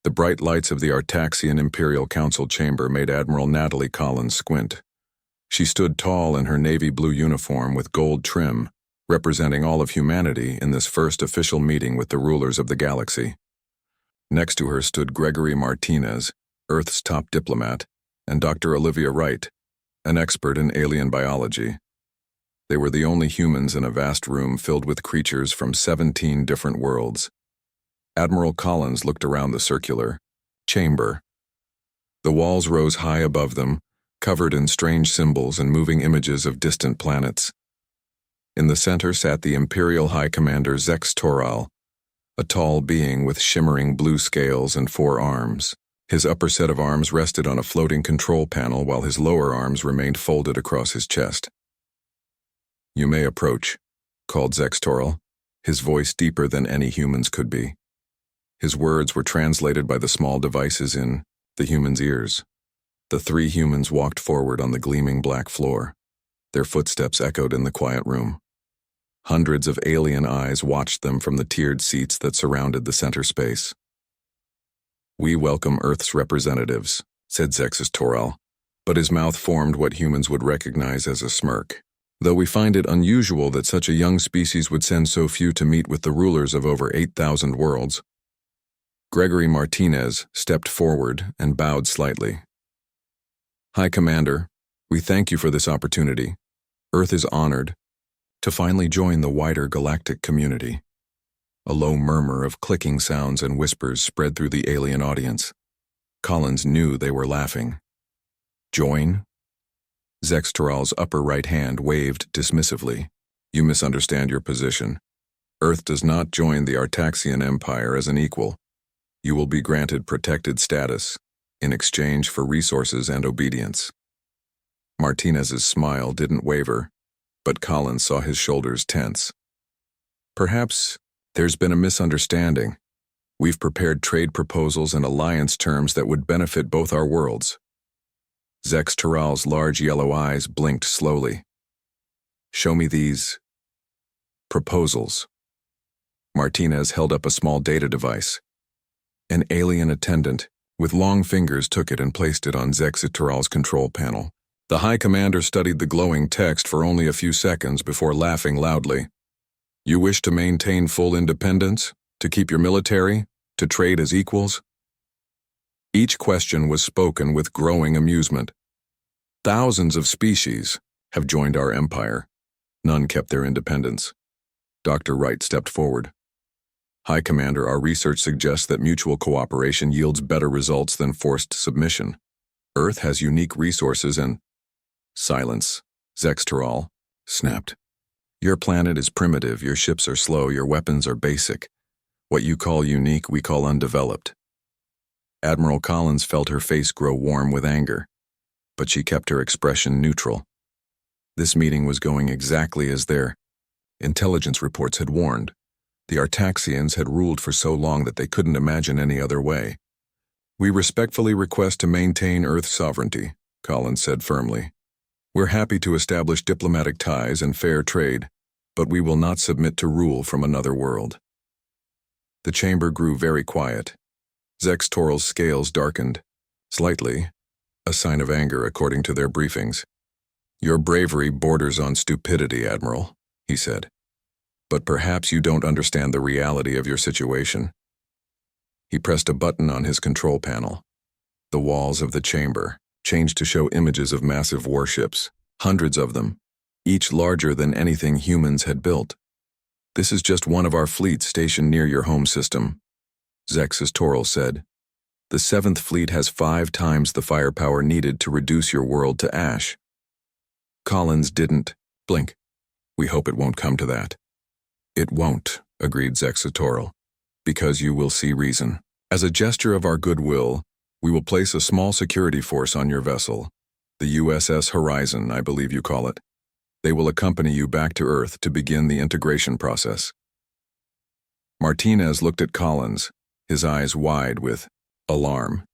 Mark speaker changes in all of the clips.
Speaker 1: The bright lights of the Artaxian Imperial Council chamber made Admiral Natalie Collins squint. She stood tall in her navy blue uniform with gold trim, representing all of humanity in this first official meeting with the rulers of the galaxy. Next to her stood Gregory Martinez, Earth's top diplomat, and Dr. Olivia Wright, an expert in alien biology. They were the only humans in a vast room filled with creatures from 17 different worlds. Admiral Collins looked around the circular chamber. The walls rose high above them, covered in strange symbols and moving images of distant planets. In the center sat the Imperial High Commander Zex Toral, a tall being with shimmering blue scales and 4 arms. His upper set of arms rested on a floating control panel while his lower arms remained folded across his chest. "You may approach," called Zex Toral, his voice deeper than any human's could be. His words were translated by the small devices in the human's ears. The 3 humans walked forward on the gleaming black floor. Their footsteps echoed in the quiet room. Hundreds of alien eyes watched them from the tiered seats that surrounded the center space. "We welcome Earth's representatives," said Zex Toral, but his mouth formed what humans would recognize as a smirk. "Though we find it unusual that such a young species would send so few to meet with the rulers of over 8,000 worlds." Gregory Martinez stepped forward and bowed slightly. "High Commander, we thank you for this opportunity. Earth is honored to finally join the wider galactic community." A low murmur of clicking sounds and whispers spread through the alien audience. Collins knew they were laughing. "Join?" Zex Toral's upper right hand waved dismissively. "You misunderstand your position. Earth does not join the Artaxian Empire as an equal. You will be granted protected status in exchange for resources and obedience." Martinez's smile didn't waver, but Collins saw his shoulders tense. "Perhaps there's been a misunderstanding. We've prepared trade proposals and alliance terms that would benefit both our worlds." Zex Toral's large yellow eyes blinked slowly. "Show me these proposals." Martinez held up a small data device. An alien attendant with long fingers took it and placed it on Zex Toral's control panel. The High Commander studied the glowing text for only a few seconds before laughing loudly. "You wish to maintain full independence, to keep your military, to trade as equals?" Each question was spoken with growing amusement. "Thousands of species have joined our empire. None kept their independence." Dr. Wright stepped forward. "High Commander, our research suggests that mutual cooperation yields better results than forced submission. Earth has unique resources and—" "Silence," Zex Toral snapped. "Your planet is primitive, your ships are slow, your weapons are basic. What you call unique, we call undeveloped." Admiral Collins felt her face grow warm with anger, but she kept her expression neutral. This meeting was going exactly as their intelligence reports had warned. The Artaxians had ruled for so long that they couldn't imagine any other way. "We respectfully request to maintain Earth sovereignty," Collins said firmly. "We're happy to establish diplomatic ties and fair trade, but we will not submit to rule from another world." The chamber grew very quiet. Zex Toral's scales darkened slightly, a sign of anger according to their briefings. "Your bravery borders on stupidity, Admiral," he said. "But perhaps you don't understand the reality of your situation." He pressed a button on his control panel. The walls of the chamber changed to show images of massive warships, hundreds of them, each larger than anything humans had built. "This is just one of our fleets stationed near your home system," Zex Toral said. "The 7th Fleet has 5 times the firepower needed to reduce your world to ash." Collins didn't blink. "We hope it won't come to that." "It won't," agreed Zex Toral, "because you will see reason. As a gesture of our goodwill, we will place a small security force on your vessel, the USS Horizon, I believe you call it. They will accompany you back to Earth to begin the integration process." Martinez looked at Collins, his eyes wide with alarm.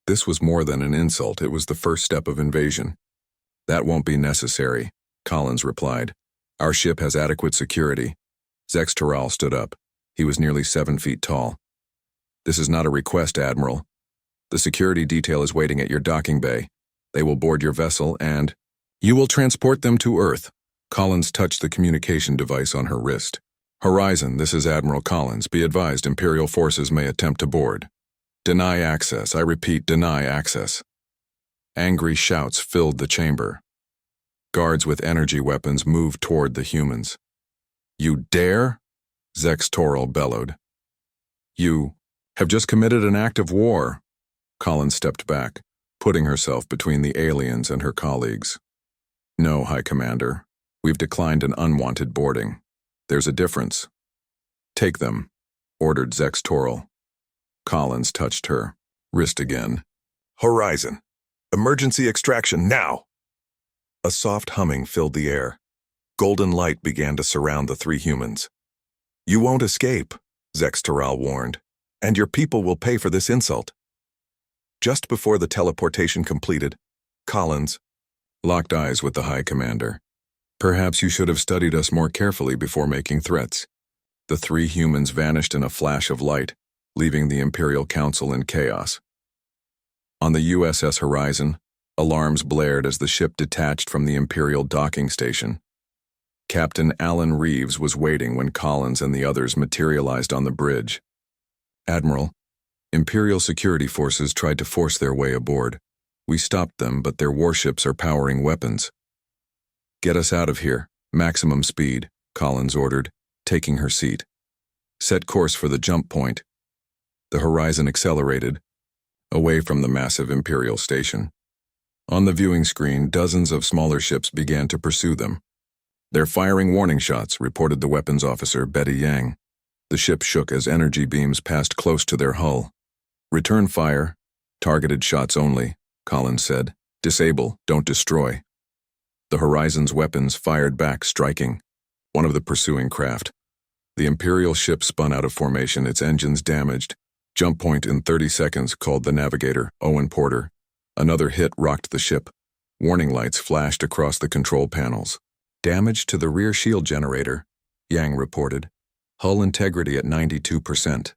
Speaker 1: This was more than an insult, it was the first step of invasion. "That won't be necessary," Collins replied. "Our ship has adequate security." Zex Toral stood up. He was nearly 7 feet tall. This is not a request, Admiral. The security detail is waiting at your docking bay. They will board your vessel and you will transport them to Earth. Collins touched the communication device on her wrist. Horizon, this is Admiral Collins. Be advised, Imperial forces may attempt to board. Deny access. I repeat, deny access. Angry shouts filled the chamber. Guards with energy weapons moved toward the humans. You dare? Zex Toral bellowed. You have just committed an act of war. Collins stepped back, putting herself between the aliens and her colleagues. No, High Commander. We've declined an unwanted boarding. There's a difference. Take them, ordered Zex Toral. Collins touched her wrist again. Horizon. Emergency extraction now. A soft humming filled the air. Golden light began to surround the three humans. You won't escape, Zex Toral warned, and your people will pay for this insult. Just before the teleportation completed, Collins locked eyes with the High Commander. Perhaps you should have studied us more carefully before making threats. The three humans vanished in a flash of light, leaving the Imperial Council in chaos. On the USS Horizon, alarms blared as the ship detached from the Imperial docking station. Captain Alan Reeves was waiting when Collins and the others materialized on the bridge. Admiral, Imperial security forces tried to force their way aboard. We stopped them, but their warships are powering weapons. Get us out of here. Maximum speed, Collins ordered, taking her seat. Set course for the jump point. The Horizon accelerated, away from the massive Imperial station. On the viewing screen, dozens of smaller ships began to pursue them. They're firing warning shots, reported the weapons officer, Betty Yang. The ship shook as energy beams passed close to their hull. Return fire. Targeted shots only, Collins said. Disable, don't destroy. The Horizon's weapons fired back, striking one of the pursuing craft. The Imperial ship spun out of formation, its engines damaged. Jump point in 30 seconds, called the navigator, Owen Porter. Another hit rocked the ship. Warning lights flashed across the control panels. Damage to the rear shield generator, Yang reported. Hull integrity at 92%.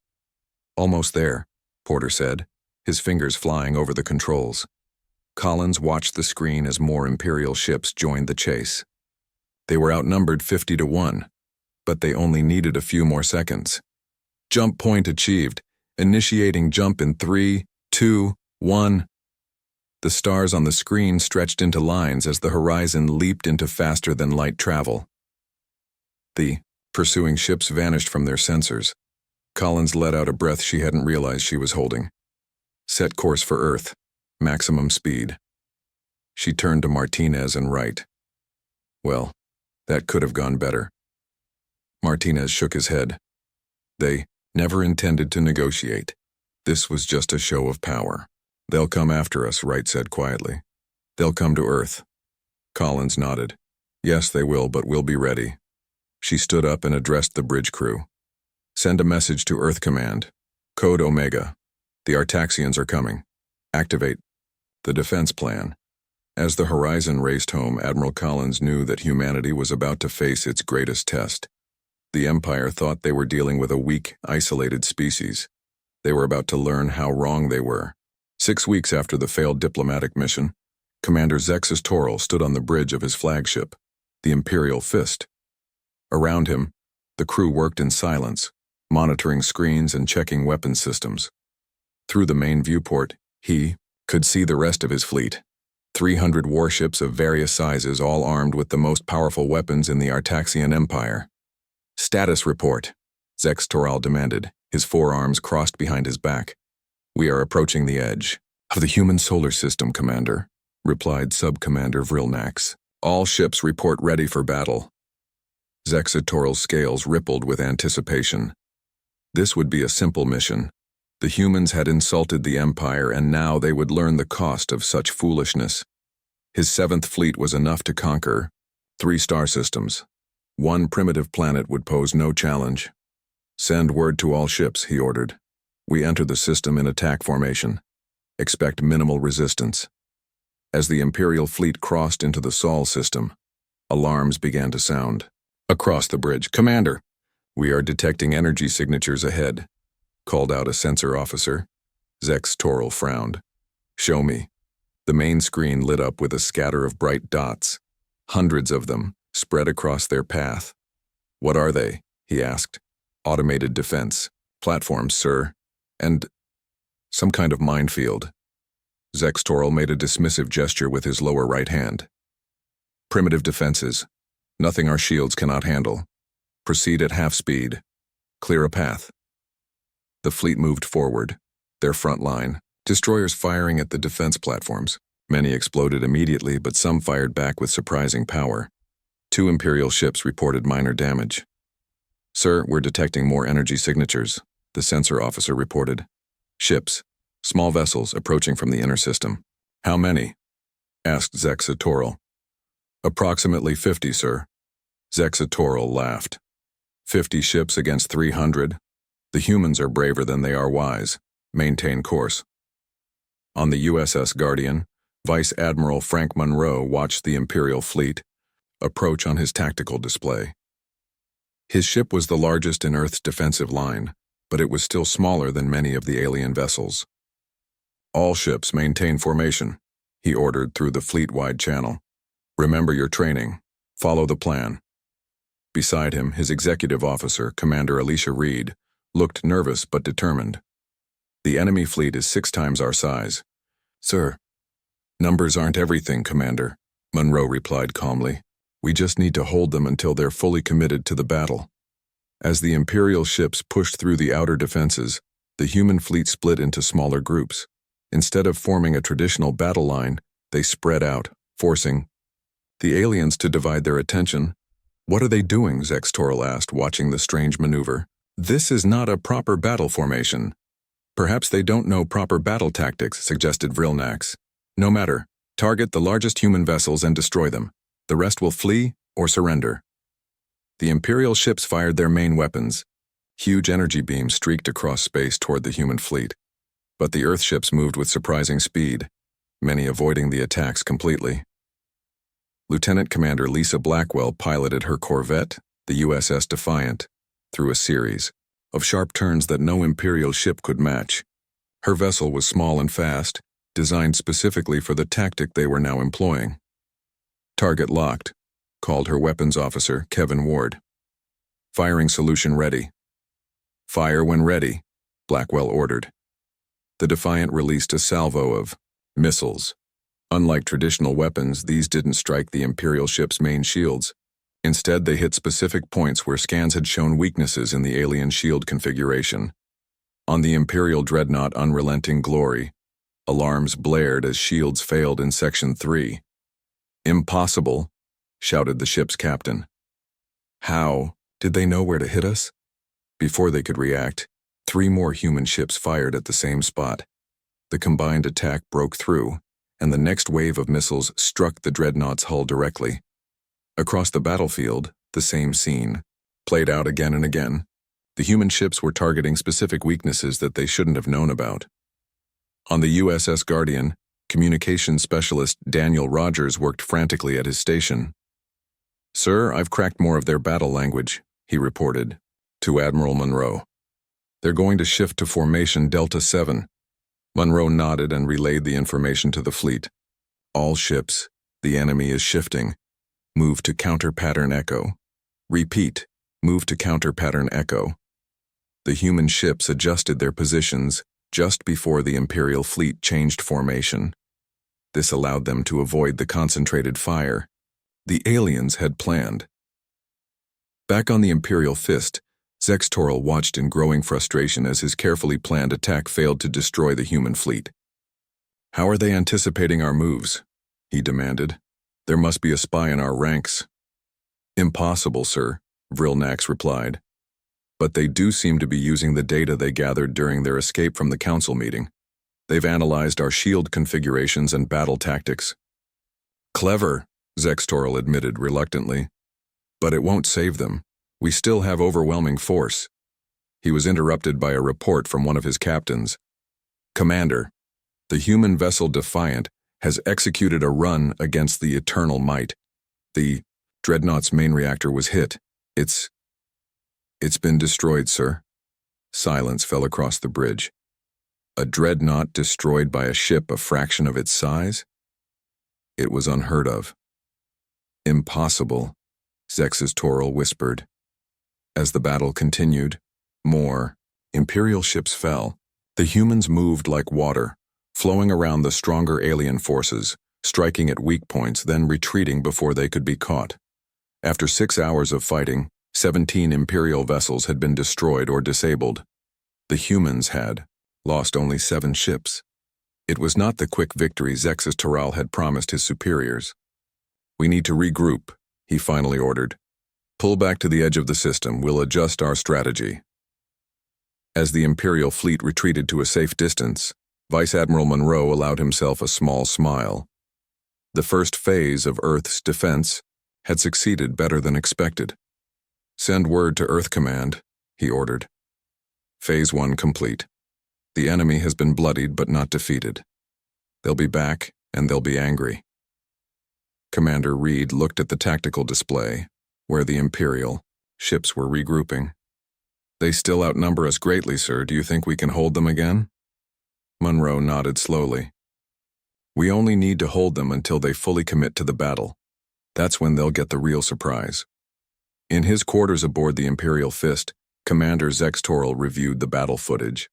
Speaker 1: Almost there, Porter said, his fingers flying over the controls. Collins watched the screen as more Imperial ships joined the chase. They were outnumbered 50-1, but they only needed a few more seconds. Jump point achieved. Initiating jump in 3, 2, 1. The stars on the screen stretched into lines as the Horizon leaped into faster-than-light travel. The pursuing ships vanished from their sensors. Collins let out a breath she hadn't realized she was holding. Set course for Earth. Maximum speed. She turned to Martinez and Wright. Well, that could have gone better. Martinez shook his head. They never intended to negotiate. This was just a show of power. They'll come after us, Wright said quietly. They'll come to Earth. Collins nodded. Yes, they will, but we'll be ready. She stood up and addressed the bridge crew. Send a message to Earth Command. Code Omega. The Artaxians are coming. Activate the defense plan. As the Horizon raced home, Admiral Collins knew that humanity was about to face its greatest test. The Empire thought they were dealing with a weak, isolated species. They were about to learn how wrong they were. 6 weeks after the failed diplomatic mission, Commander Zexus Toral stood on the bridge of his flagship, the Imperial Fist. Around him, the crew worked in silence, monitoring screens and checking weapons systems. Through the main viewport, he could see the rest of his fleet. 300 warships of various sizes, all armed with the most powerful weapons in the Artaxian Empire. Status report, Zex Toral demanded, his forearms crossed behind his back. We are approaching the edge of the human solar system, Commander, replied Sub-Commander Vrilnax. All ships report ready for battle. Zexa Toral's scales rippled with anticipation. This would be a simple mission. The humans had insulted the Empire, and now they would learn the cost of such foolishness. His 7th fleet was enough to conquer 3 star systems. 1 primitive planet would pose no challenge. Send word to all ships, he ordered. We enter the system in attack formation. Expect minimal resistance. As the Imperial fleet crossed into the Sol system, alarms began to sound. Across the bridge, Commander, we are detecting energy signatures ahead. called out a sensor officer. Zex Toril frowned. Show me. The main screen lit up with a scatter of bright dots. Hundreds of them, spread across their path. What are they? He asked. Automated defense. Platforms, sir. And some kind of minefield. Zex Toril made a dismissive gesture with his lower right hand. Primitive defenses. Nothing our shields cannot handle. Proceed at half speed. Clear a path. The fleet moved forward, their front line, destroyers firing at the defense platforms. Many exploded immediately, but some fired back with surprising power. 2 Imperial ships reported minor damage. Sir, we're detecting more energy signatures, the sensor officer reported. Ships, small vessels approaching from the inner system. How many? Asked Zex Toril. Approximately 50, sir. Zex Toril laughed. 50 ships against 300? The humans are braver than they are wise. Maintain course. On the USS Guardian, Vice Admiral Frank Monroe watched the Imperial fleet approach on his tactical display. His ship was the largest in Earth's defensive line, but it was still smaller than many of the alien vessels. All ships maintain formation, he ordered through the fleet-wide channel. Remember your training. Follow the plan. Beside him, his executive officer, Commander Alicia Reed, looked nervous but determined. The enemy fleet is 6 times our size. Sir, numbers aren't everything, Commander, Monroe replied calmly. We just need to hold them until they're fully committed to the battle. As the Imperial ships pushed through the outer defenses, the human fleet split into smaller groups. Instead of forming a traditional battle line, they spread out, forcing the aliens to divide their attention. What are they doing? Zex Toril asked, watching the strange maneuver. This is not a proper battle formation. Perhaps they don't know proper battle tactics, suggested Vrilnax. No matter. Target the largest human vessels and destroy them. The rest will flee or surrender. The Imperial ships fired their main weapons. Huge energy beams streaked across space toward the human fleet. But the Earth ships moved with surprising speed, many avoiding the attacks completely. Lieutenant Commander Lisa Blackwell piloted her corvette, the USS Defiant, through a series of sharp turns that no Imperial ship could match. Her vessel was small and fast, designed specifically for the tactic they were now employing. Target locked, called her weapons officer, Kevin Ward. Firing solution ready. Fire when ready, Blackwell ordered. The Defiant released a salvo of missiles. Unlike traditional weapons, these didn't strike the Imperial ship's main shields. Instead, they hit specific points where scans had shown weaknesses in the alien shield configuration. On the Imperial dreadnought Unrelenting Glory, alarms blared as shields failed in Section 3. Impossible, shouted the ship's captain. How? Did they know where to hit us? Before they could react, 3 more human ships fired at the same spot. The combined attack broke through, and the next wave of missiles struck the dreadnought's hull directly. Across the battlefield, the same scene played out again and again. The human ships were targeting specific weaknesses that they shouldn't have known about. On the USS Guardian, communications specialist Daniel Rogers worked frantically at his station. Sir, I've cracked more of their battle language, he reported to Admiral Monroe. They're going to shift to formation Delta 7. Monroe nodded and relayed the information to the fleet. All ships, the enemy is shifting. Move to counter-pattern echo. Repeat, move to counter-pattern echo. The human ships adjusted their positions just before the Imperial fleet changed formation. This allowed them to avoid the concentrated fire the aliens had planned. Back on the Imperial Fist, Zex Toril watched in growing frustration as his carefully planned attack failed to destroy the human fleet. How are they anticipating our moves? He demanded. There must be a spy in our ranks. Impossible, sir, Vrilnax replied. But they do seem to be using the data they gathered during their escape from the council meeting. They've analyzed our shield configurations and battle tactics. Clever, Zex Toril admitted reluctantly. But it won't save them. We still have overwhelming force. He was interrupted by a report from one of his captains. Commander, the human vessel Defiant has executed a run against the Eternal Might. The Dreadnought's main reactor was hit. It's been destroyed, sir. Silence fell across the bridge. A dreadnought destroyed by a ship a fraction of its size? It was unheard of. Impossible, Zexis whispered. As the battle continued, more Imperial ships fell. The humans moved like water, flowing around the stronger alien forces, striking at weak points, then retreating before they could be caught. After 6 hours of fighting, 17 Imperial vessels had been destroyed or disabled. The humans had lost only 7 ships. It was not the quick victory Zexis had promised his superiors. "We need to regroup," he finally ordered. "Pull back to the edge of the system. We'll adjust our strategy." As the Imperial fleet retreated to a safe distance, Vice Admiral Monroe allowed himself a small smile. The first phase of Earth's defense had succeeded better than expected. "Send word to Earth Command," he ordered. Phase 1 complete. The enemy has been bloodied but not defeated. They'll be back, and they'll be angry. Commander Reed looked at the tactical display, where the Imperial ships were regrouping. "They still outnumber us greatly, sir. Do you think we can hold them again?" Monroe nodded slowly. "We only need to hold them until they fully commit to the battle. That's when they'll get the real surprise." In his quarters aboard the Imperial Fist, Commander Zex reviewed the battle footage.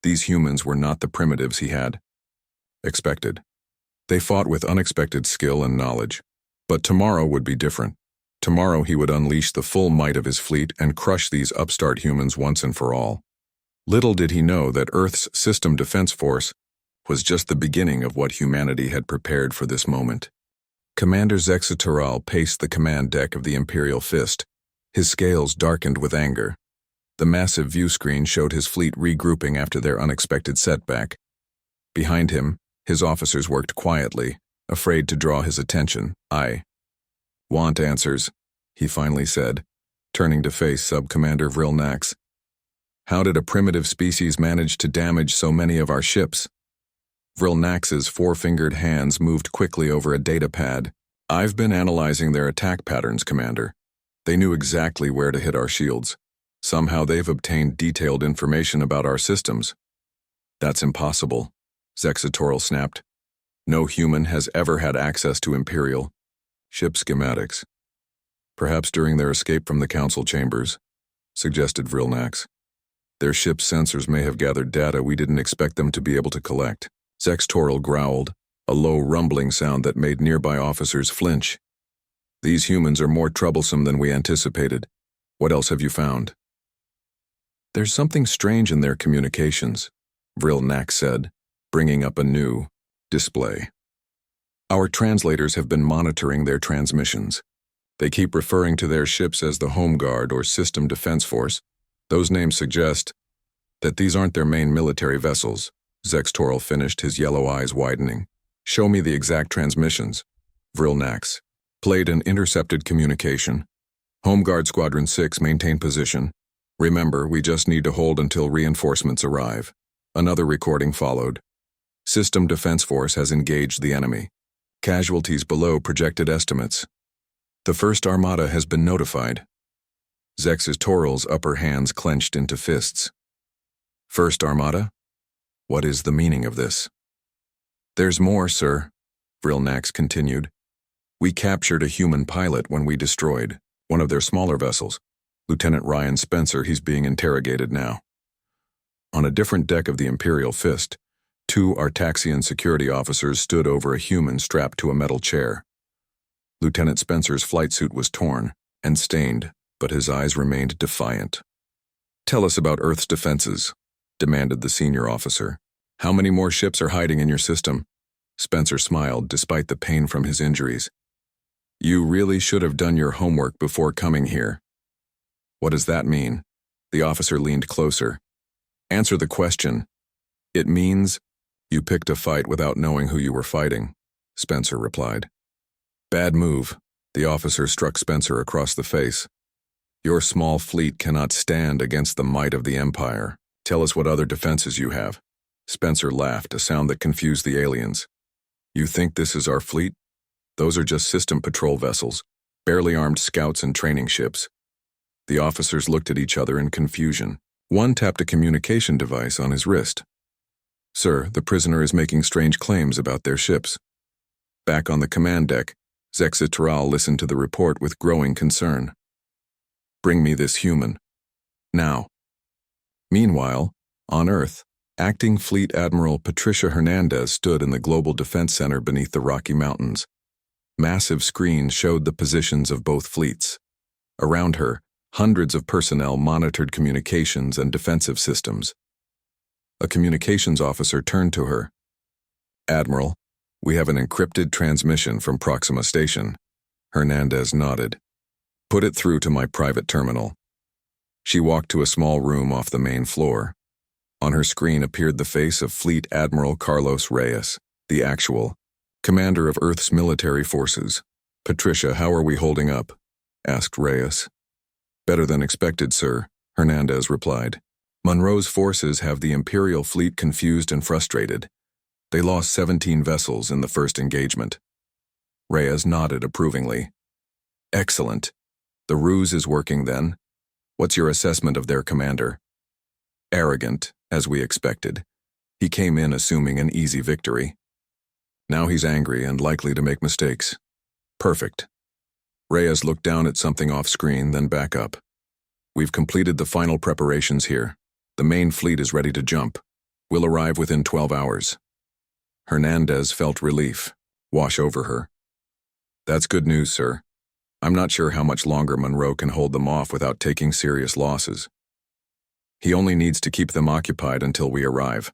Speaker 1: These humans were not the primitives he had expected. They fought with unexpected skill and knowledge. But tomorrow would be different. Tomorrow he would unleash the full might of his fleet and crush these upstart humans once and for all. Little did he know that Earth's System Defense Force was just the beginning of what humanity had prepared for this moment. Commander Zexis paced the command deck of the Imperial Fist, his scales darkened with anger. The massive view screen showed his fleet regrouping after their unexpected setback. Behind him, his officers worked quietly, afraid to draw his attention. "I want answers," he finally said, turning to face Sub-Commander Vril Nax. "How did a primitive species manage to damage so many of our ships?" Vril Nax's four-fingered hands moved quickly over a data pad. "I've been analyzing their attack patterns, Commander. They knew exactly where to hit our shields. Somehow they've obtained detailed information about our systems." "That's impossible," Zexis snapped. "No human has ever had access to Imperial ship schematics." "Perhaps during their escape from the council chambers," suggested Vril Nax. "Their ship's sensors may have gathered data we didn't expect them to be able to collect." Zexis growled, a low rumbling sound that made nearby officers flinch. "These humans are more troublesome than we anticipated. What else have you found?" "There's something strange in their communications," Vril Nax said, bringing up a new display. "Our translators have been monitoring their transmissions. They keep referring to their ships as the Home Guard or System Defense Force. Those names suggest that these aren't their main military vessels." Zexis finished, his yellow eyes widening. "Show me the exact transmissions." Vril Nax played an intercepted communication. "Home Guard Squadron 6, maintain position. Remember, we just need to hold until reinforcements arrive." Another recording followed. "System Defense Force has engaged the enemy. Casualties below projected estimates. The first armada has been notified." Zexis upper hands clenched into fists. "First armada? What is the meaning of this?" "There's more, sir," Vril Nax continued. "We captured a human pilot when we destroyed one of their smaller vessels. Lieutenant Ryan Spencer, he's being interrogated now." On a different deck of the Imperial Fist, 2 Artaxian security officers stood over a human strapped to a metal chair. Lieutenant Spencer's flight suit was torn and stained, but his eyes remained defiant. "Tell us about Earth's defenses," demanded the senior officer. "How many more ships are hiding in your system?" Spencer smiled despite the pain from his injuries. "You really should have done your homework before coming here." "What does that mean?" The officer leaned closer. "Answer the question." "It means you picked a fight without knowing who you were fighting," Spencer replied. "Bad move." The officer struck Spencer across the face. "Your small fleet cannot stand against the might of the Empire. Tell us what other defenses you have." Spencer laughed, a sound that confused the aliens. "You think this is our fleet? Those are just system patrol vessels, barely armed scouts and training ships." The officers looked at each other in confusion. One tapped a communication device on his wrist. "Sir, the prisoner is making strange claims about their ships." Back on the command deck, Zexitoral listened to the report with growing concern. "Bring me this human. Now." Meanwhile, on Earth, Acting Fleet Admiral Patricia Hernandez stood in the Global Defense Center beneath the Rocky Mountains. Massive screens showed the positions of both fleets. Around her, hundreds of personnel monitored communications and defensive systems. A communications officer turned to her. "Admiral, we have an encrypted transmission from Proxima Station." Hernandez nodded. "Put it through to my private terminal." She walked to a small room off the main floor. On her screen appeared the face of Fleet Admiral Carlos Reyes, the actual commander of Earth's military forces. "Patricia, how are we holding up?" asked Reyes. "Better than expected, sir," Hernandez replied. "Monroe's forces have the Imperial fleet confused and frustrated. They lost 17 vessels in the first engagement." Reyes nodded approvingly. "Excellent. The ruse is working then. What's your assessment of their commander?" "Arrogant, as we expected. He came in assuming an easy victory. Now he's angry and likely to make mistakes." "Perfect." Reyes looked down at something off-screen, then back up. "We've completed the final preparations here. The main fleet is ready to jump. We'll arrive within 12 hours. Hernandez felt relief wash over her. "That's good news, sir. I'm not sure how much longer Monroe can hold them off without taking serious losses. He only needs to keep them occupied until we arrive,"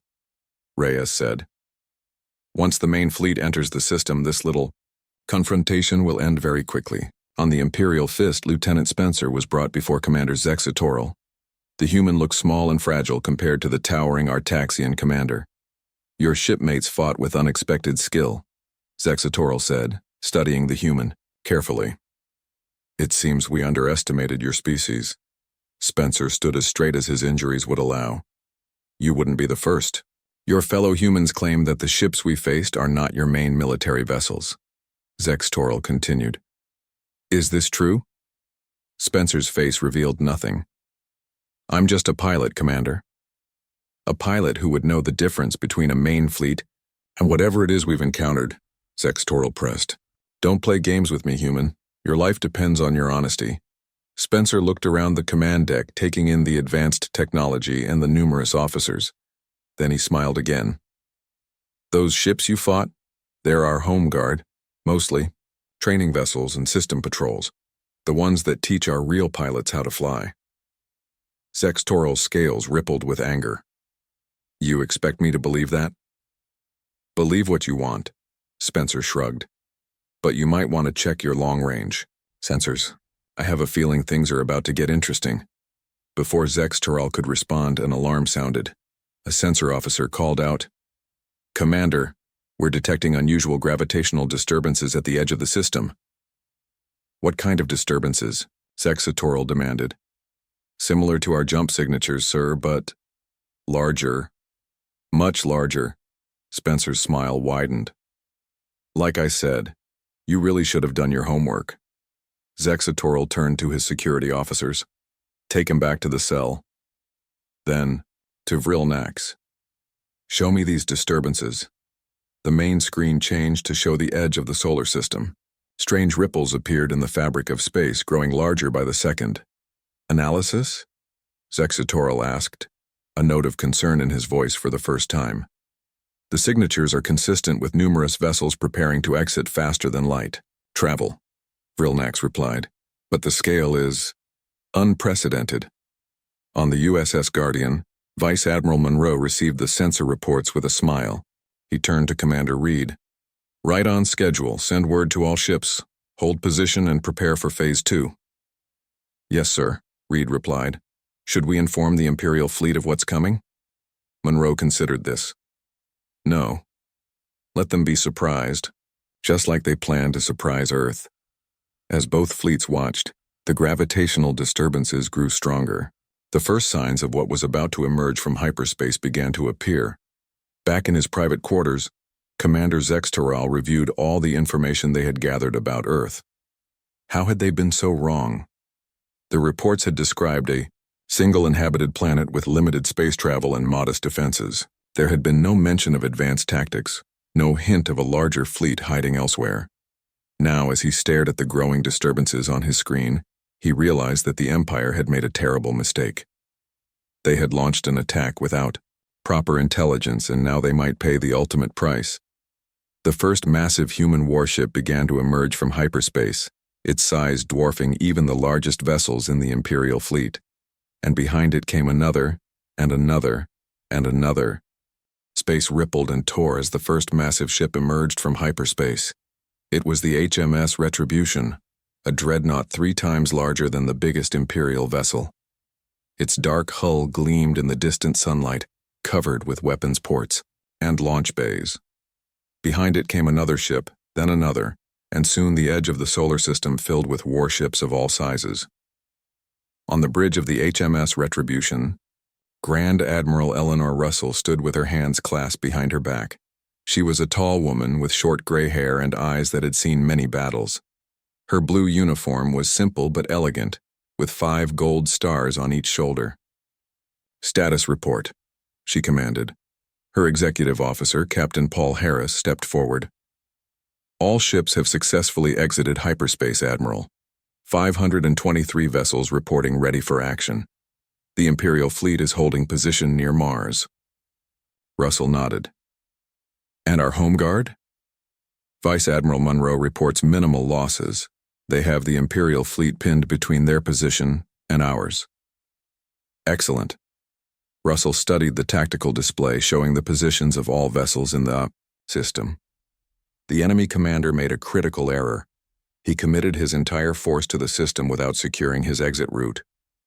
Speaker 1: Reyes said. "Once the main fleet enters the system, this little confrontation will end very quickly." On the Imperial Fist, Lieutenant Spencer was brought before Commander Zexitoral. The human looked small and fragile compared to the towering Artaxian commander. "Your shipmates fought with unexpected skill," Zexitoral said, studying the human carefully. "It seems we underestimated your species." Spencer stood as straight as his injuries would allow. "You wouldn't be the first. Your fellow humans claim that the ships we faced are not your main military vessels," Zexitoral continued. "Is this true?" Spencer's face revealed nothing. "I'm just a pilot, Commander." "A pilot who would know the difference between a main fleet and whatever it is we've encountered," Zexitoral pressed. "Don't play games with me, human. Your life depends on your honesty." Spencer looked around the command deck, taking in the advanced technology and the numerous officers. Then he smiled again. "Those ships you fought? They're our home guard, mostly. Training vessels and system patrols. The ones that teach our real pilots how to fly." Zextoral's scales rippled with anger. "You expect me to believe that?" "Believe what you want," Spencer shrugged. "But you might want to check your long-range sensors. I have a feeling things are about to get interesting." Before Zextoral could respond, an alarm sounded. A sensor officer called out, "Commander, we're detecting unusual gravitational disturbances at the edge of the system." "What kind of disturbances?" Zexitoral demanded. "Similar to our jump signatures, sir, but larger. Much larger." Spencer's smile widened. "Like I said, you really should have done your homework." Zexitoral turned to his security officers. "Take him back to the cell." Then, to Vrilnax. "Show me these disturbances." The main screen changed to show the edge of the solar system. Strange ripples appeared in the fabric of space, growing larger by the second. "Analysis?" Zexitoral asked, a note of concern in his voice for the first time. "The signatures are consistent with numerous vessels preparing to exit faster than light. Travel," Vrilnax replied. "But the scale is unprecedented." On the USS Guardian, Vice Admiral Monroe received the sensor reports with a smile. He turned to Commander Reed. "Right on schedule. Send word to all ships. Hold position and prepare for Phase 2. "Yes, sir," Reed replied. "Should we inform the Imperial fleet of what's coming?" Monroe considered this. "No. Let them be surprised, just like they planned to surprise Earth." As both fleets watched, the gravitational disturbances grew stronger. The first signs of what was about to emerge from hyperspace began to appear. Back in his private quarters, Commander Zextoral reviewed all the information they had gathered about Earth. How had they been so wrong? The reports had described a Single inhabited planet with limited space travel and modest defenses. There had been no mention of advanced tactics, no hint of a larger fleet hiding elsewhere. Now, as he stared at the growing disturbances on his screen, he realized that the Empire had made a terrible mistake. They had launched an attack without proper intelligence, and now they might pay the ultimate price. The first massive human warship began to emerge from hyperspace, its size dwarfing even the largest vessels in the Imperial fleet. And behind it came another, and another, and another. Space rippled and tore as the first massive ship emerged from hyperspace. It was the HMS Retribution, a dreadnought 3 times larger than the biggest Imperial vessel. Its dark hull gleamed in the distant sunlight, covered with weapons ports and launch bays. Behind it came another ship, then another, and soon the edge of the solar system filled with warships of all sizes. On the bridge of the HMS Retribution, Grand Admiral Eleanor Russell stood with her hands clasped behind her back. She was a tall woman with short gray hair and eyes that had seen many battles. Her blue uniform was simple but elegant, with 5 gold stars on each shoulder. "Status report," she commanded. Her executive officer, Captain Paul Harris, stepped forward. "All ships have successfully exited hyperspace, Admiral. 523 vessels reporting ready for action. The Imperial fleet is holding position near Mars." Russell nodded. "And our home guard?" "Vice Admiral Munro reports minimal losses. They have the Imperial fleet pinned between their position and ours." "Excellent." Russell studied the tactical display showing the positions of all vessels in the system. The enemy commander made a critical error. He committed his entire force to the system without securing his exit route.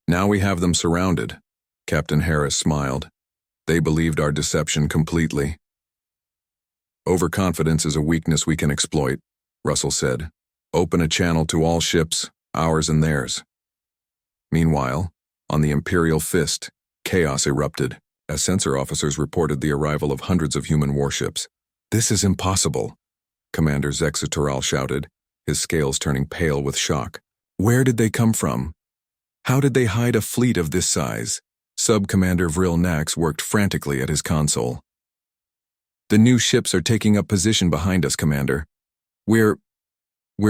Speaker 1: "Now we have them surrounded," Captain Harris smiled. "They believed our deception completely." "Overconfidence is a weakness we can exploit," Russell said. "Open a channel to all ships, ours and theirs." Meanwhile, on the Imperial Fist, chaos erupted as sensor officers reported the arrival of hundreds of human warships. "This is impossible," Commander Zexitoral shouted, his scales turning pale with shock. "Where did they come from? How did they hide a fleet of this size?" Sub-Commander Vril Nax worked frantically at his console. "The new ships are taking up position behind us, Commander. We're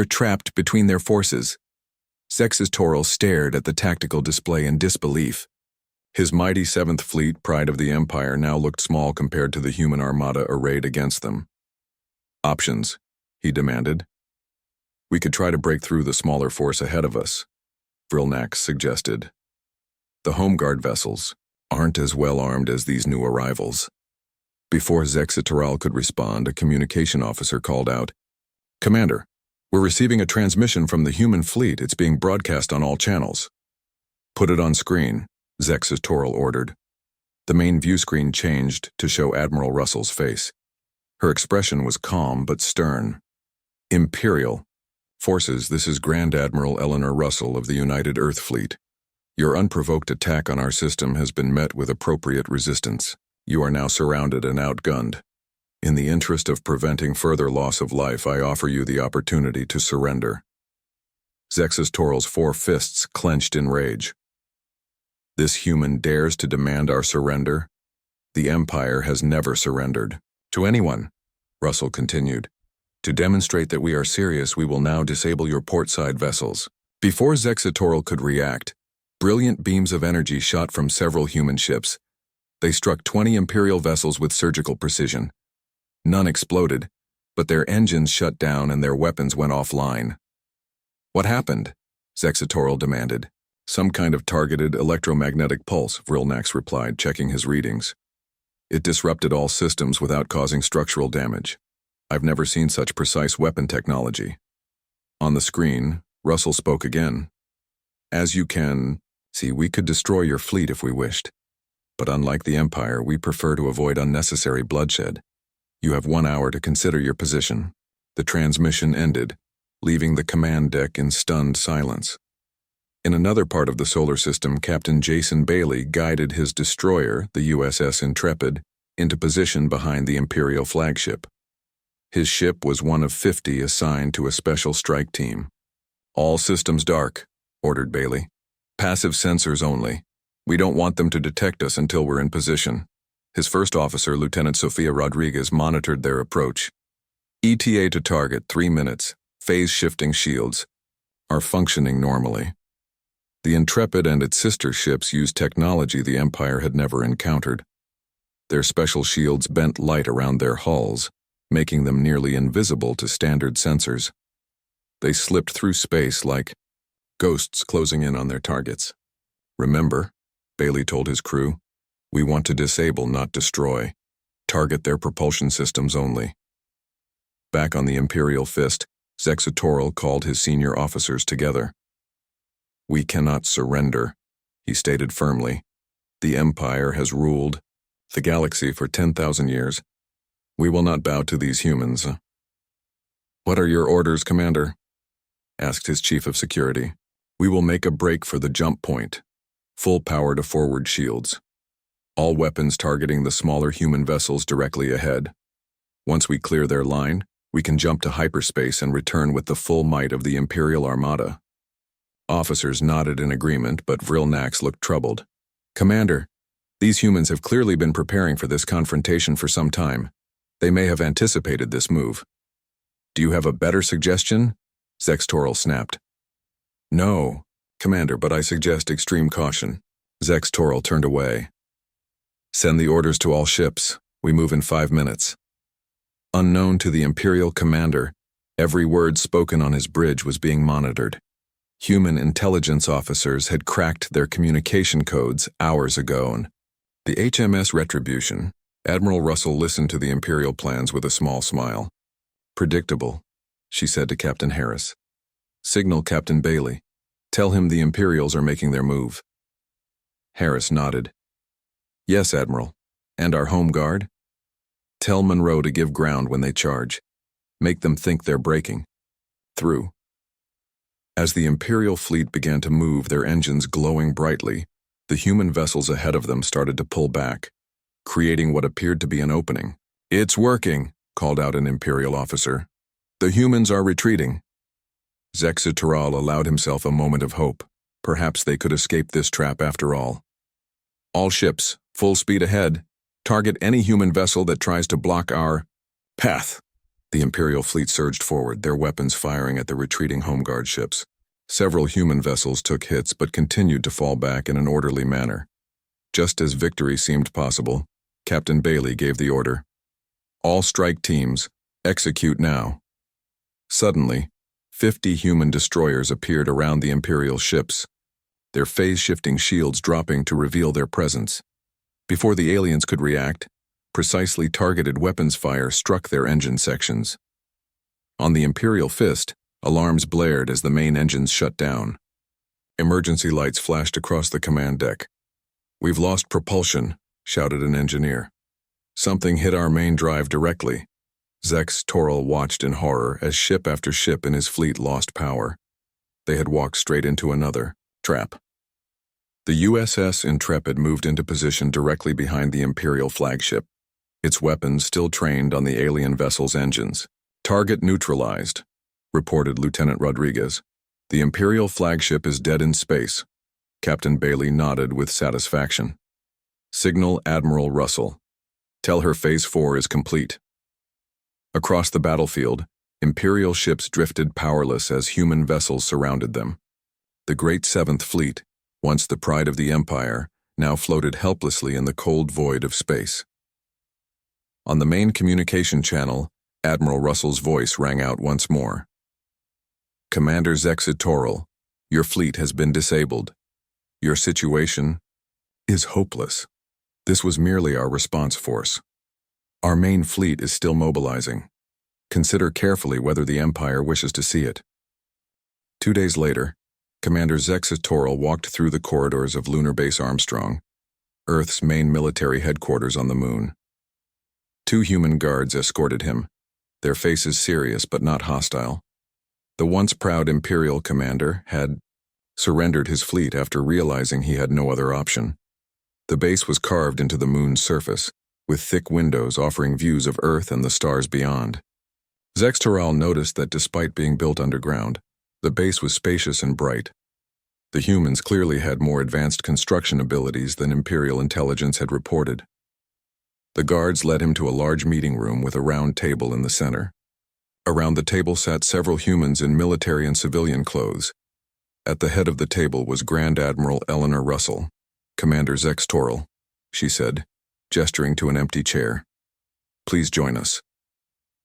Speaker 1: trapped between their forces." Zexitoral stared at the tactical display in disbelief. His mighty 7th Fleet, pride of the Empire, now looked small compared to the human armada arrayed against them. "Options," he demanded. "We could try to break through the smaller force ahead of us," Vrilnax suggested. "The Home Guard vessels aren't as well armed as these new arrivals." Before Zexitoral could respond, a communication officer called out, "Commander, we're receiving a transmission from the human fleet. It's being broadcast on all channels." "Put it on screen," Zexitoral ordered. The main view screen changed to show Admiral Russell's face. Her expression was calm but stern. "Imperial Forces, this is Grand Admiral Eleanor Russell of the United Earth Fleet. Your unprovoked attack on our system has been met with appropriate resistance. You are now surrounded and outgunned. In the interest of preventing further loss of life, I offer you the opportunity to surrender." Zexistoral's 4 fists clenched in rage. "This human dares to demand our surrender? The Empire has never surrendered. To anyone," Russell continued. "To demonstrate that we are serious, we will now disable your portside vessels." Before Zexitoral could react, brilliant beams of energy shot from several human ships. They struck 20 Imperial vessels with surgical precision. None exploded, but their engines shut down and their weapons went offline. "What happened?" Zexitoral demanded. "Some kind of targeted electromagnetic pulse," Vrilnax replied, checking his readings. "It disrupted all systems without causing structural damage. I've never seen such precise weapon technology." On the screen, Russell spoke again. "As you can see, we could destroy your fleet if we wished. But unlike the Empire, we prefer to avoid unnecessary bloodshed. You have 1 hour to consider your position." The transmission ended, leaving the command deck in stunned silence. In another part of the solar system, Captain Jason Bailey guided his destroyer, the USS Intrepid, into position behind the Imperial flagship. His ship was one of 50 assigned to a special strike team. "All systems dark," ordered Bailey. "Passive sensors only. We don't want them to detect us until we're in position. His first officer, Lieutenant Sofia Rodriguez, monitored their approach. ETA to target, 3 minutes. Phase-shifting shields are functioning normally. The Intrepid and its sister ships used technology the Empire had never encountered. Their special shields bent light around their hulls, making them nearly invisible to standard sensors. They slipped through space like ghosts closing in on their targets. Remember, Bailey told his crew, we want to disable, not destroy. Target their propulsion systems only. Back on the Imperial Fist, Zexitoral called his senior officers together. We cannot surrender, he stated firmly. The Empire has ruled the galaxy for 10,000 years. We will not bow to these humans. What are your orders, Commander? Asked his chief of security. We will make a break for the jump point. Full power to forward shields. All weapons targeting the smaller human vessels directly ahead. Once we clear their line, we can jump to hyperspace and return with the full might of the Imperial Armada. Officers nodded in agreement, but Vrilnax looked troubled. Commander, these humans have clearly been preparing for this confrontation for some time. They may have anticipated this move. Do you have a better suggestion? Zexitoral snapped. No, Commander, but I suggest extreme caution. Zexitoral turned away. Send the orders to all ships. We move in 5 minutes. Unknown to the Imperial commander, every word spoken on his bridge was being monitored. Human intelligence officers had cracked their communication codes hours ago. And the HMS Retribution, Admiral Russell listened to the Imperial plans with a small smile. Predictable, she said to Captain Harris. Signal Captain Bailey. Tell him the Imperials are making their move. Harris nodded. Yes, Admiral. And our home guard? Tell Monroe to give ground when they charge. Make them think they're breaking through. As the Imperial fleet began to move, their engines glowing brightly, the human vessels ahead of them started to pull back, creating what appeared to be an opening. It's working, called out an Imperial officer. The humans are retreating. Zexitoral allowed himself a moment of hope. Perhaps they could escape this trap after all. All ships, full speed ahead. Target any human vessel that tries to block our path. The Imperial fleet surged forward, their weapons firing at the retreating Home Guard ships. Several human vessels took hits but continued to fall back in an orderly manner. Just as victory seemed possible, Captain Bailey gave the order. All strike teams, execute now. Suddenly, 50 human destroyers appeared around the Imperial ships, their phase-shifting shields dropping to reveal their presence. Before the aliens could react, precisely targeted weapons fire struck their engine sections. On the Imperial Fist, alarms blared as the main engines shut down. Emergency lights flashed across the command deck. We've lost propulsion, shouted an engineer. Something hit our main drive directly. Zexitoral watched in horror as ship after ship in his fleet lost power. They had walked straight into another trap. The USS Intrepid moved into position directly behind the Imperial flagship, its weapons still trained on the alien vessel's engines. Target neutralized, reported Lieutenant Rodriguez. The Imperial flagship is dead in space. Captain Bailey nodded with satisfaction. Signal Admiral Russell. Tell her Phase 4 is complete. Across the battlefield, Imperial ships drifted powerless as human vessels surrounded them. The Great Seventh Fleet, once the pride of the Empire, now floated helplessly in the cold void of space. On the main communication channel, Admiral Russell's voice rang out once more. Commander Zexitoral, your fleet has been disabled. Your situation is hopeless. This was merely our response force. Our main fleet is still mobilizing. Consider carefully whether the Empire wishes to see it. 2 days later, Commander Zexitoral walked through the corridors of Lunar Base Armstrong, Earth's main military headquarters on the moon. 2 human guards escorted him, their faces serious but not hostile. The once proud Imperial commander had surrendered his fleet after realizing he had no other option. The base was carved into the moon's surface, with thick windows offering views of Earth and the stars beyond. Zexitoral noticed that despite being built underground, the base was spacious and bright. The humans clearly had more advanced construction abilities than Imperial intelligence had reported. The guards led him to a large meeting room with a round table in the center. Around the table sat several humans in military and civilian clothes. At the head of the table was Grand Admiral Eleanor Russell. "Commander Zex Toril," she said, gesturing to an empty chair. "Please join us."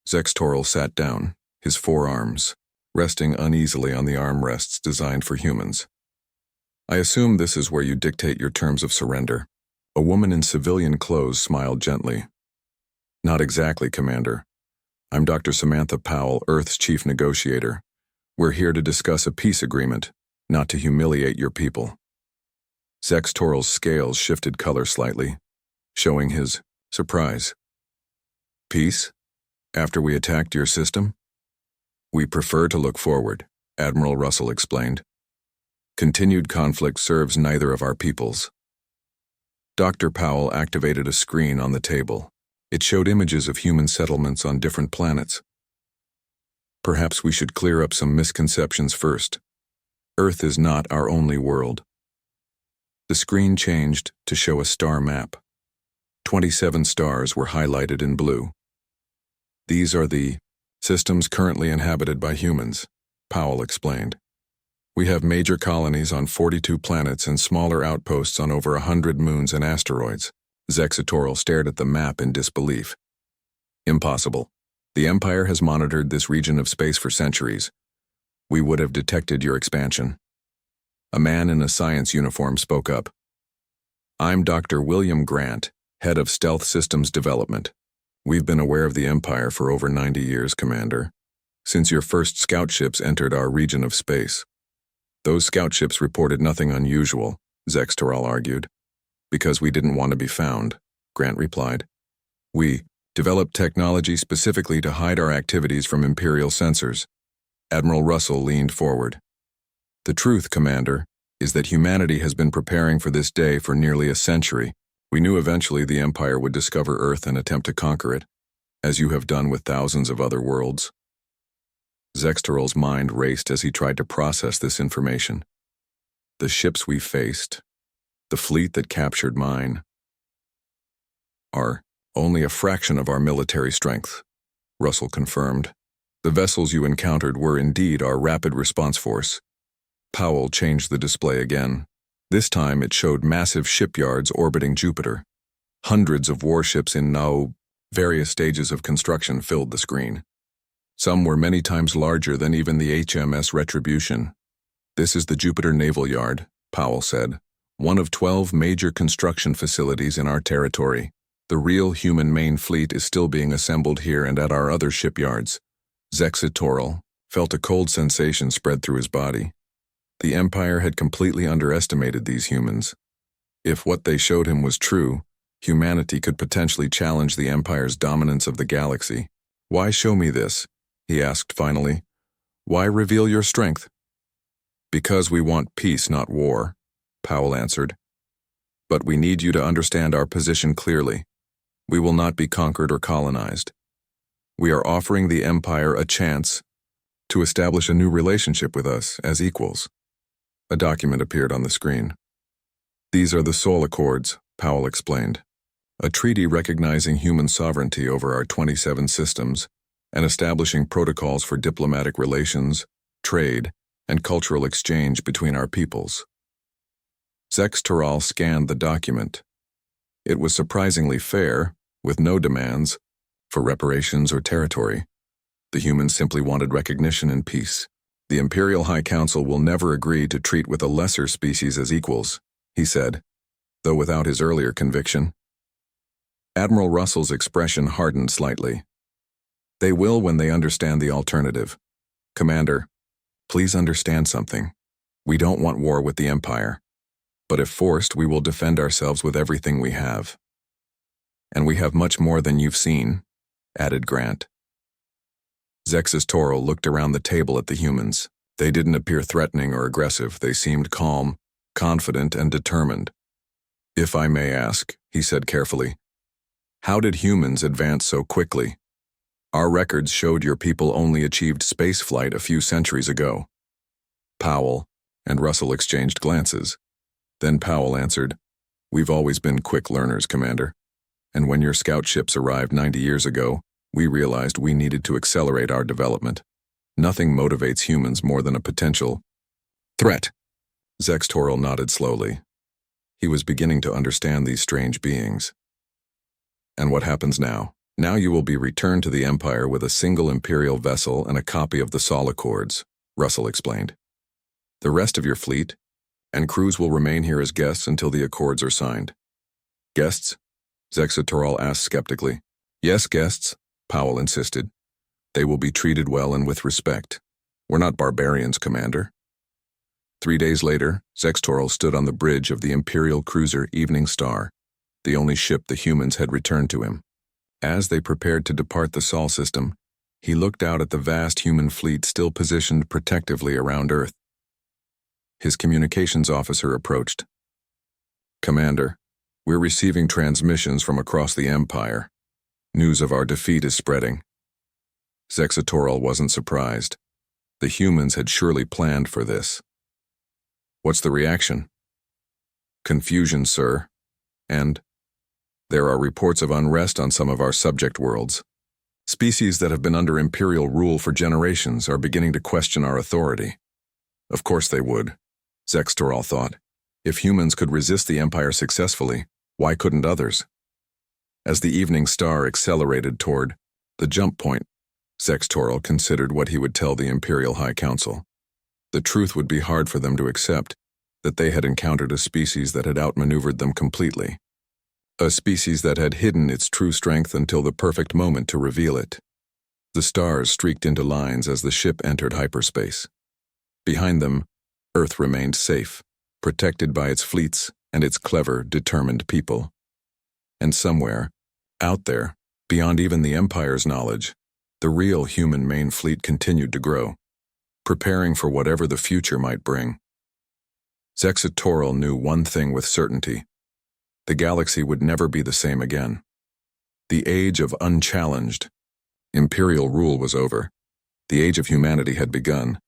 Speaker 1: Zex Toril sat down, his forearms resting uneasily on the armrests designed for humans. "I assume this is where you dictate your terms of surrender." A woman in civilian clothes smiled gently. "Not exactly, Commander. I'm Dr. Samantha Powell, Earth's chief negotiator. We're here to discuss a peace agreement, not to humiliate your people." Zex Toril's scales shifted color slightly, showing his surprise. "Peace? After we attacked your system?" "We prefer to look forward," Admiral Russell explained. "Continued conflict serves neither of our peoples." Dr. Powell activated a screen on the table. It showed images of human settlements on different planets. "Perhaps we should clear up some misconceptions first. Earth is not our only world." The screen changed to show a star map. 27 stars were highlighted in blue. "These are the systems currently inhabited by humans," Powell explained. "We have major colonies on 42 planets and smaller outposts on over 100 moons and asteroids." Zex Toril stared at the map in disbelief. "Impossible. The Empire has monitored this region of space for centuries. We would have detected your expansion." A man in a science uniform spoke up. "I'm Dr. William Grant, head of Stealth Systems Development. We've been aware of the Empire for over 90 years, Commander, since your first scout ships entered our region of space." "Those scout ships reported nothing unusual," Zex Toril argued. "Because we didn't want to be found," Grant replied. "We developed technology specifically to hide our activities from Imperial sensors." Admiral Russell leaned forward. "The truth, Commander, is that humanity has been preparing for this day for nearly a century. We knew eventually the Empire would discover Earth and attempt to conquer it, as you have done with thousands of other worlds." Zex Toril's mind raced as he tried to process this information. The ships we faced, the fleet that captured mine, are only a fraction of our military strength, Russell confirmed. "The vessels you encountered were indeed our rapid response force." Powell changed the display again. This time it showed massive shipyards orbiting Jupiter. Hundreds of warships in various stages of construction filled the screen. Some were many times larger than even the HMS Retribution. "This is the Jupiter Naval Yard," Powell said, "one of 12 major construction facilities in our territory. The real human main fleet is still being assembled here and at our other shipyards." Zex Toril felt a cold sensation spread through his body. The Empire had completely underestimated these humans. If what they showed him was true, humanity could potentially challenge the Empire's dominance of the galaxy. "Why show me this?" he asked finally. "Why reveal your strength?" "Because we want peace, not war," Powell answered. "But we need you to understand our position clearly. We will not be conquered or colonized. We are offering the Empire a chance to establish a new relationship with us as equals." A document appeared on the screen. "These are the Sol Accords," Powell explained. "A treaty recognizing human sovereignty over our 27 systems and establishing protocols for diplomatic relations, trade, and cultural exchange between our peoples." Zex Toril scanned the document. It was surprisingly fair, with no demands for reparations or territory. The humans simply wanted recognition and peace. "The Imperial High Council will never agree to treat with a lesser species as equals," he said, though without his earlier conviction. Admiral Russell's expression hardened slightly. "They will when they understand the alternative. Commander, please understand something. We don't want war with the Empire. But if forced, we will defend ourselves with everything we have." "And we have much more than you've seen," added Grant. Zex Toril looked around the table at the humans. They didn't appear threatening or aggressive. They seemed calm, confident, and determined. "If I may ask," he said carefully, "how did humans advance so quickly? Our records showed your people only achieved spaceflight a few centuries ago." Powell, and Russell exchanged glances. Then Powell answered, "We've always been quick learners, Commander. And when your scout ships arrived 90 years ago, we realized we needed to accelerate our development. Nothing motivates humans more than a potential threat." Zextoril nodded slowly. He was beginning to understand these strange beings. "And what happens now? Now you will be returned to the Empire with a single Imperial vessel and a copy of the Sol Accords," Russell explained. "The rest of your fleet and crews will remain here as guests until the Accords are signed." "Guests?" Zextoril asked skeptically. "Yes, guests," Powell insisted. "They will be treated well and with respect. We're not barbarians, Commander." 3 days later, Zextoril stood on the bridge of the Imperial cruiser Evening Star, the only ship the humans had returned to him. As they prepared to depart the Sol system, he looked out at the vast human fleet still positioned protectively around Earth. His communications officer approached. "Commander, we're receiving transmissions from across the Empire. News of our defeat is spreading." Zextoril wasn't surprised. The humans had surely planned for this. "What's the reaction?" "Confusion, sir. And there are reports of unrest on some of our subject worlds. Species that have been under Imperial rule for generations are beginning to question our authority." Of course they would, Zextoril thought. If humans could resist the Empire successfully, why couldn't others? As the Evening Star accelerated toward the jump point, Zextoril considered what he would tell the Imperial High Council. The truth would be hard for them to accept, that they had encountered a species that had outmaneuvered them completely. A species that had hidden its true strength until the perfect moment to reveal it. The stars streaked into lines as the ship entered hyperspace. Behind them, Earth remained safe, protected by its fleets and its clever, determined people. And somewhere, out there, beyond even the Empire's knowledge, the real human main fleet continued to grow, preparing for whatever the future might bring. Zextoril knew one thing with certainty. The galaxy would never be the same again. The age of unchallenged Imperial rule was over. The age of humanity had begun,